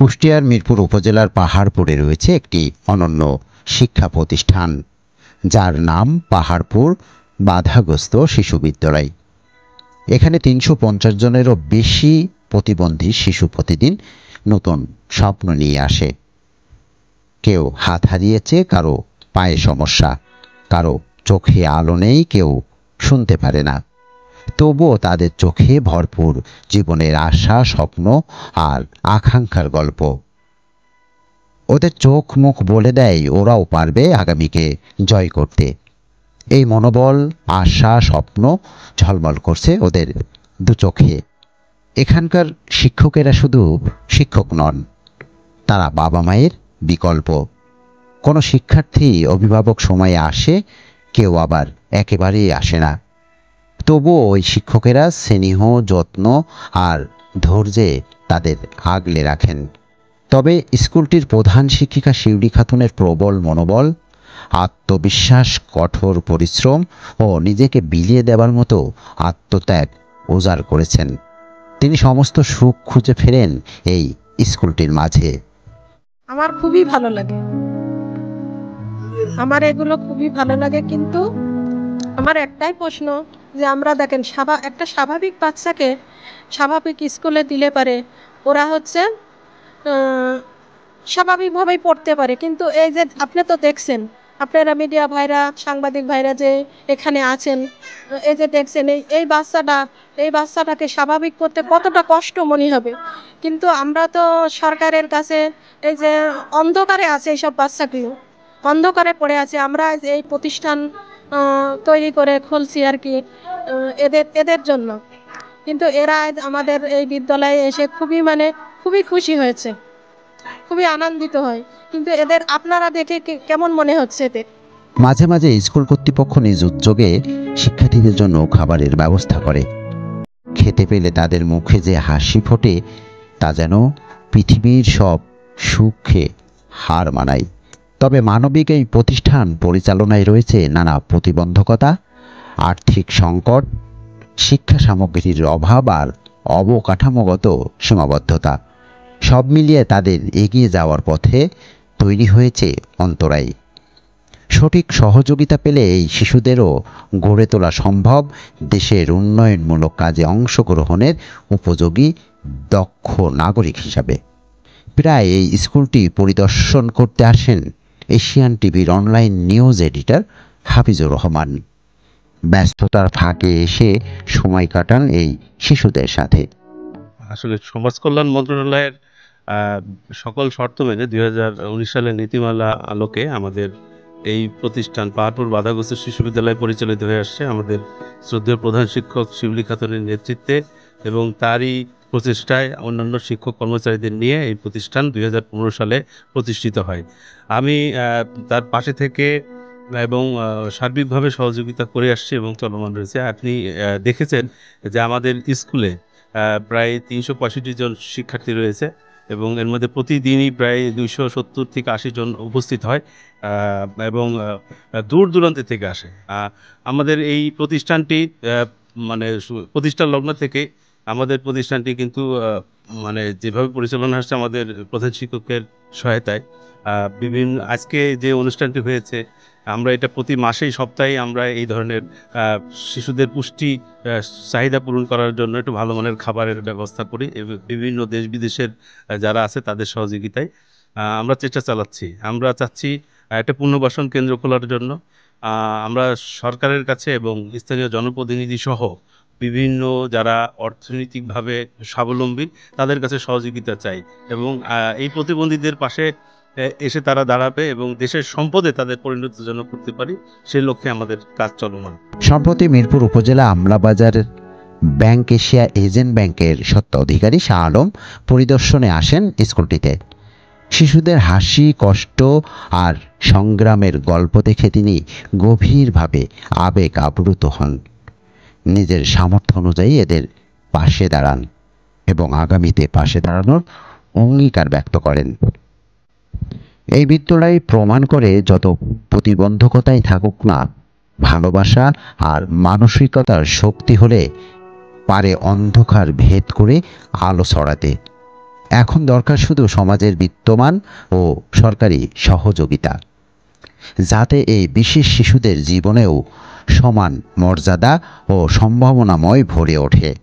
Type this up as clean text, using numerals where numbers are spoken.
কুষ্টিয়ার মিরপুর উপজেলার পাহাড়পুরে রয়েছে একটি অনন্য শিক্ষা প্রতিষ্ঠান, যার নাম পাহাড়পুর বাধাগ্রস্ত শিশু বিদ্যালয়। এখানে ৩৫০ জনেরও বেশি প্রতিবন্ধী শিশু প্রতিদিন নতুন স্বপ্ন নিয়ে আসে। কেউ হাত হারিয়েছে, কারো পায়ে সমস্যা, কারো চোখে আলো নেই, কেউ শুনতে পারে না। তবুও তাদের চোখে ভরপুর জীবনের আশা, স্বপ্ন আর আকাঙ্ক্ষার গল্প। ওদের চোখ মুখ বলে দেয় ওরাও পারবে আগামীকে জয় করতে। এই মনোবল, আশা, স্বপ্ন ঝলমল করছে ওদের দু চোখে। এখানকার শিক্ষকেরা শুধু শিক্ষক নন, তারা বাবা মায়ের বিকল্প। কোনো শিক্ষার্থী অভিভাবক সময়ে আসে, কেউ আবার একেবারেই আসে না। তবুও ওই শিক্ষকেরা স্নেহ, যত্ন আর ধৈর্যে তাদের আগলে রাখেন। তবে স্কুলটির প্রধান শিক্ষিকা শিউলি খাতুনের প্রবল মনোবল, আত্মবিশ্বাস, কঠোর পরিশ্রম ও নিজেকে বিলিয়ে দেওয়ার মতো আত্মত্যাগ উজাড় করেছেন। তিনি সমস্ত সুখ খুঁজে ফেরেন এই স্কুলটির মাঝে। আমার খুবই ভালো লাগে, আমার এগুলো খুবই ভালো লাগে। কিন্তু আমার একটাই প্রশ্ন, যে আমরা দেখেন একটা স্বাভাবিক বাচ্চাকে স্বাভাবিক স্কুলে দিলে পারে ওরা হচ্ছে স্বাভাবিকভাবেই পড়তে পারে। কিন্তু এই যে আপনি তো দেখছেন, আপনারা মিডিয়া ভাইরা, সাংবাদিক ভাইরা যে এখানে আছেন, এই যে দেখছেন এই বাচ্চাটাকে স্বাভাবিক করতে কতটা কষ্ট মনে হবে। কিন্তু আমরা তো সরকারের কাছে এই যে অন্ধকারে আছে, এইসব বাচ্চাগুলো অন্ধকারে পড়ে আছে। আমরা এই প্রতিষ্ঠান তৈরি করে খুলছি আর কি এদের জন্য। কিন্তু এরা আমাদের এই বিদ্যালয়ে এসে খুবই খুশি হয়েছে, খুবই আনন্দিত হয়। কিন্তু এদের আপনারা দেখে কেমন মনে হচ্ছে এদের? মাঝে মাঝে স্কুল কর্তৃপক্ষ নিজ উদ্যোগে শিক্ষার্থীদের জন্য খাবারের ব্যবস্থা করে। খেতে পেলে তাদের মুখে যে হাসি ফোটে, তা যেন পৃথিবীর সব সুখে হার মানায়। তবে মানবিক এই প্রতিষ্ঠান পরিচালনায় রয়েছে নানা প্রতিবন্ধকতা, আর্থিক সংকট, শিক্ষা সামগ্রীর অভাব আর অবকাঠামোগত সীমাবদ্ধতা। সব মিলিয়ে তাদের এগিয়ে যাওয়ার পথে তৈরি হয়েছে অন্তরায়। সঠিক সহযোগিতা পেলে এই শিশুদেরও গড়ে তোলা সম্ভব দেশের উন্নয়নমূলক কাজে অংশগ্রহণের উপযোগী দক্ষ নাগরিক হিসাবে। প্রায় এই স্কুলটি পরিদর্শন করতে আসেন এশিয়ান টিভির online news editor Hafizur Rahman. ব্যস্ততার ফাঁকে এসে সময় কাটান এই শিশুদের সাথে। আসলে সমাজ কল্যাণ মন্ত্রণালয়ের সকল শর্ত মেনে 2019 সালের নীতিমালা আলোকে আমাদের এই প্রতিষ্ঠান পাহাড়পুর বাধাগ্রস্ত শিশু বিদ্যালয় পরিচালিত হয়ে আসছে আমাদের শ্রদ্ধেয় প্রধান শিক্ষক শিউলি খাতুনের নেতৃত্বে, এবং তারই প্রচেষ্টায় অন্যান্য শিক্ষক কর্মচারীদের নিয়ে এই প্রতিষ্ঠান 2015 সালে প্রতিষ্ঠিত হয়। আমি তার পাশে থেকে এবং সার্বিকভাবে সহযোগিতা করে আসছি এবং চলমান রয়েছে। আপনি দেখেছেন যে আমাদের স্কুলে প্রায় ৩৬৫ জন শিক্ষার্থী রয়েছে, এবং এর মধ্যে প্রতিদিনই প্রায় 270 থেকে 80 জন উপস্থিত হয়, এবং দূর দূরান্ত থেকে আসে। আমাদের এই প্রতিষ্ঠানটি প্রতিষ্ঠান লগ্ন থেকে আমাদের প্রতিষ্ঠানটি কিন্তু যেভাবে পরিচালনা আসছে আমাদের প্রধান শিক্ষকের সহায়তায়। আজকে যে অনুষ্ঠানটি হয়েছে, আমরা এটা প্রতি মাসেই সপ্তাহে আমরা এই ধরনের শিশুদের পুষ্টি চাহিদা পূরণ করার জন্য একটু ভালো মানের খাবারের ব্যবস্থা করি। বিভিন্ন দেশ বিদেশের যারা আছে তাদের সহযোগিতায় আমরা চেষ্টা চালাচ্ছি। আমরা চাচ্ছি একটা পুনর্বাসন কেন্দ্র খোলার জন্য। আমরা সরকারের কাছে এবং স্থানীয় জনপ্রতিনিধি সহ বিভিন্ন যারা অর্থনৈতিকভাবে স্বাবলম্বী তাদের কাছে সহযোগিতা চাই, এবং এই প্রতিবন্ধীদের পাশে এসে তারা দাঁড়াবে এবং দেশের সম্পদে তাদের পরিণত যেন করতে পারি, সেই লক্ষ্যে আমাদের কাজ চলমান। সম্প্রতি মিরপুর উপজেলা আমলাবাজার ব্যাংক এশিয়া এজেন্ট ব্যাংকের স্বত্বাধিকারী শাহ আলম পরিদর্শনে আসেন স্কুলটিতে। শিশুদের হাসি, কষ্ট আর সংগ্রামের গল্প দেখে তিনি গভীরভাবে আবেগ আপ্লুত হন। নিজের সামর্থ্য অনুযায়ী এদের পাশে দাঁড়ান এবং আগামীতে পাশে দাঁড়ানোর অঙ্গীকার ব্যক্ত করেন। এই বিদ্যালয় প্রমাণ করে, যত প্রতিবন্ধকতাই থাকুক না, ভালোবাসা আর মানসিকতার শক্তি হলে পারে অন্ধকার ভেদ করে আলো ছড়াতে। এখন দরকার শুধু সমাজের বিত্তমান ও সরকারি সহযোগিতা, যাতে এই বিশেষ শিশুদের জীবনেও সমান মর্যাদা ও সম্ভাবনাময় ভরে ওঠে।